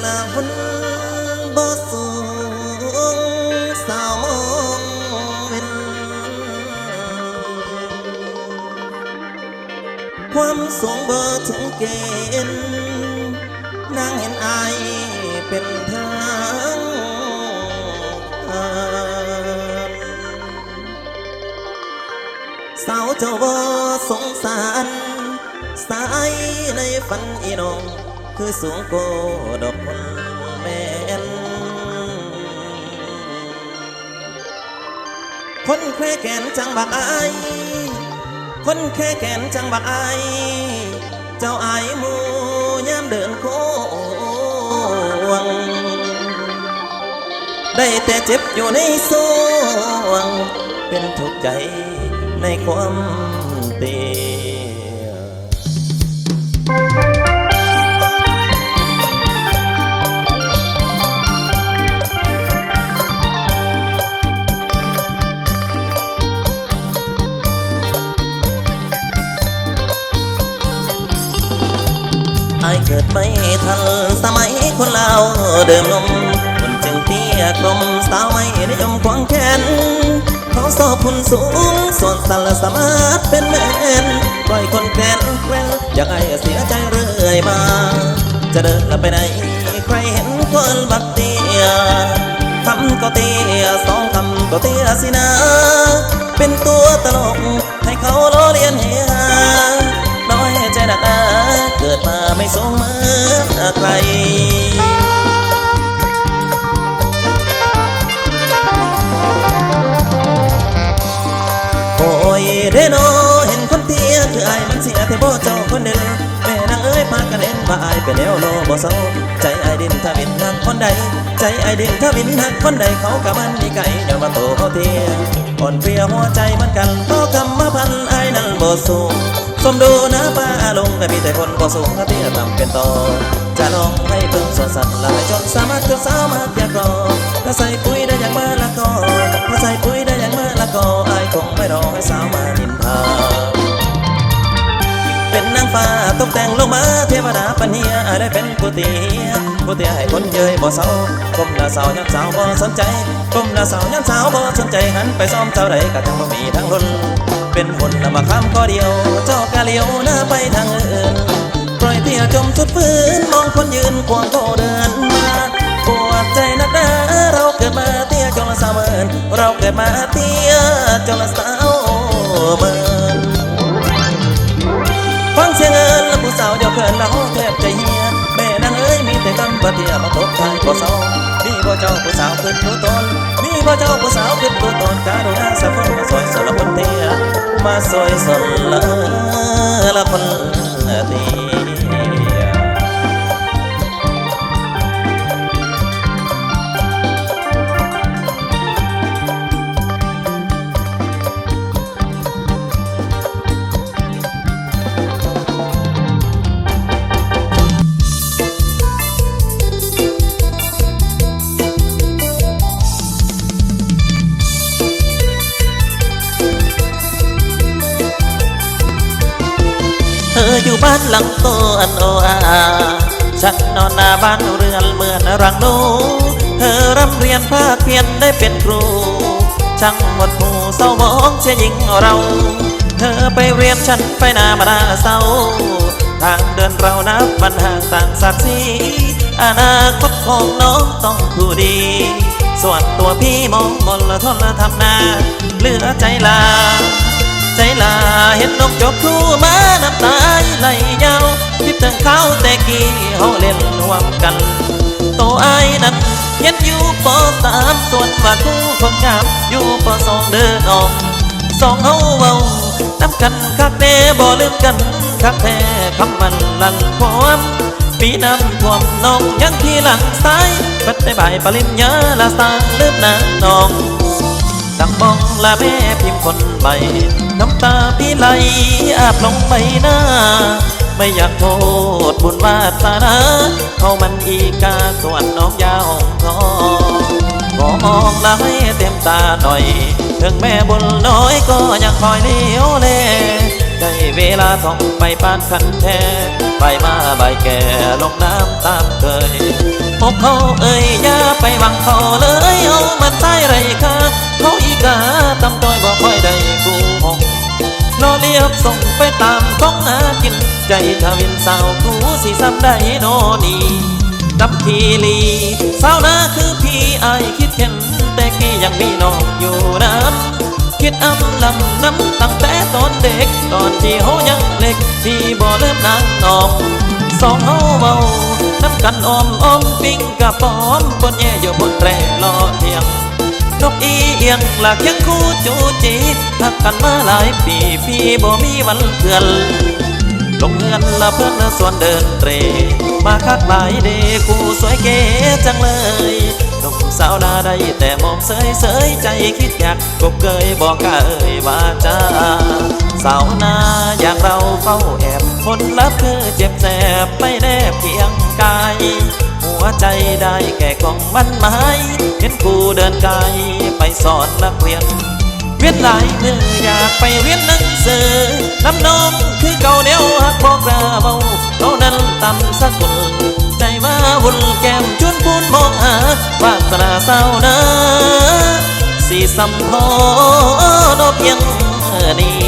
ละหุ่นบ่สูงสาวมองเว้นความสูงบ่ถึงเกณฑ์นางเห็นอายเป็นทางผ่านสาวเจ้าบ่สงสารสายในฝันอีน้องคือสูงโกดอกคนแม่นคนแค่แขนจังบักอายคนแค่แขนจังบักอายเจ้าอายหมู่ยามเดินโค้งได้แต่เจ็บอยู่ในสวงเป็นทุกข์ใจในความเตียอายเกิดไม่ทันสมัยคนเราเดิมนมคนจึงเตี้ยกลมสาวไม่นิยมควงแขนเขาสอบพุ่นสูงส่วนสันสามารถเป็นแมนปล่อยคนแกนแกล้งอยากให้เสียใจเรื่อยมาจะเดินละไปไหนใครเห็นคนบักเตี้ยคำก็เตี้ยสองคำก็เตี้ยสินะเป็นตัวตลกให้เขาล้อเลียนเฮียน้อยใจหนักเกิดมาไม่สมเหมือนใครโอ้ยเรโนเห็นคนเตี้ยคืออายมันเสียแต่บ่เจ้าคนเดินแม่นางเอ้ยพากันเห็นว่าอายเป็นแนวโลบ่เศร้าใจอายดินถ้าบินหักคนใดใจอายดินถ้าบินหักคนใดเขากับมันมีไก่อย่ามาโตเขาเตี้ยอ่อนเปรียหัวใจมันกันต่อกำมาพันอายนั้นบ่สูงสมดูนะป้าลงแต่มีแต่คนบ่สูงเตี้ยต่ำเป็นต่อจะลองให้เพิ่งสดสัตว์ลายจนสามารถเกิดสามารถอยากรอถ้าใส่ปุ๋ยได้อย่างเมื่อละก็ถ้าใส่ปุ๋ยได้อย่างเมื่อละก็อายคงไม่รอให้สาวมานินทาเป็นนางฟ้าตกแต่งลงมาเทวดาปัญญาได้เป็นผู้เตี้ยให้คนเย้ยบ่เศร้าก้มหน้าสาวย้อนสาวบ่สนใจก้มหน้าสาวย้อนสาวบ่สนใจหันไปซ้อมเจ้าใดก็ทั้งบ่มีทั้งล้นเป็นหุ่นละมาคำข้อเดียวเจ้ากะเลี้ยวหน้าไปทางอื่นปล่อยเตี้ยจมจุดฟื้นมองคนยืนควงโคเดินมาปวดใจนักหนาเราเกิดมาเตี้ยจนละสาวเมินเราเกิดมาเตี้ยจนละสาวเมินฟังเสียงเอิญและผู้สาวเดียวเขินเราแทบใจเฮียแม่นางเอ้ยมีแต่คำปะเตี้ยมาตบท้ายบ่เศร้ามีบ่เจ้าผู้สาวขึ้นตัวตนมีบ่เจ้าผู้สาวขึ้นตัวตนการุณาสักคนมาสวยสละคนเตี้ยมาสวยสละคนเตี้ยเธออยู่บ้านหลังโตอันโออาฉันนอนหน้าบ้านเรือนเหมือนรังหนูเธอร่ำเรียนภาคเพียนได้เป็นครูช่างหมดหมู่เศร้ามองเชียหญิงเราเธอไปเรียนฉันไปนามานาเศร้าทางเดินเรานับวันห่างต่างศักดิ์ศรีอนาคตของน้องต้องผู้ดีส่วนตัวพี่มองมนละทนละทำนาเหลือใจลาเห็นนกจบคู่มาน้ำตาไหลยาวคิดถึงเขาแต่กี้เขาเล่นร่วมกันโตไอ้นั้นยันอยู่ป.3ส่วนว่าคู่คนงามอยู่ป.2เดินออกสองเฮาเว้านับกันคักแน่บ่ลืมกันคักแท้คำมันลั่นความปีน้ำท่วมน้องยังที่หลังซ้ายบัดได้บ่ายปริญญาละสร้างลืมนางน้องดังมองลาแม่พิมพ์คนใหม่น้ำตาพี่ไหลอาบลงใบหน้าไม่อยากโทษบุญวาสนาเขามันอีกาส่วนน้องยาวทองขอมองลาให้เต็มตาหน่อยถึงแม่บุญน้อยก็ยังคอยเลี้ยวแล ได้เวลาท่องไปปานคันแท้ไปมาใบแก่ลงน้ำตามเคยพบเขาเอ่ยอย่าไปหวังเขาเลยเอามันตายไรค่ะเขาอีกาตำต้อยบ่ค่อยได้กูหงรอเรียบส่งไปตามก้องหากินใจทวินสาวกูสิซ้ำได้นอนีกับทีลีสาวนาคือพี่อายคิดเห็นแต่กี้ยังมีน้องอยู่นั้นคิดอำลำน้ำตั้งแต่ตอนเด็กตอนที่เขายังเล็กที่บ่เริ่มนางนองสองเฮาเบาน้ำกันอ้อมปิ้งกะป้อมบนแย่อยู่บนแตรรอเทียงนกอีเอียงหลักยังคู่จูจีทักกันมาหลายปีพี่บ่มีวันเพื่อนลงเงินละเพื่อนส่วนเดินเตรมาคักหลายเดคู่สวยเก๋จังเลยหนุ่มสาวนาได้แต่มองเสยใจคิดอยากกบเกยบอกกะเอ่ยว่าจ้าสาวนาอย่างเราเฝ้าแอบผลลัพธ์คือเจ็บแสบไปแนบเคียงกายหัวใจได้แก่กล่องมันไม้เห็นกูเดินไกลไปสอนนักเรียนเวียนหลายมืออยากไปเรียนหนังสือน้ำนองคือเก่าเดียวหักบอกกระเบาเขานั้นต่ำสักคนใจว่าวุ่นแก้มจนพูนมองหาวาสนาเศร้านะสีสัมพอนเพียงนี้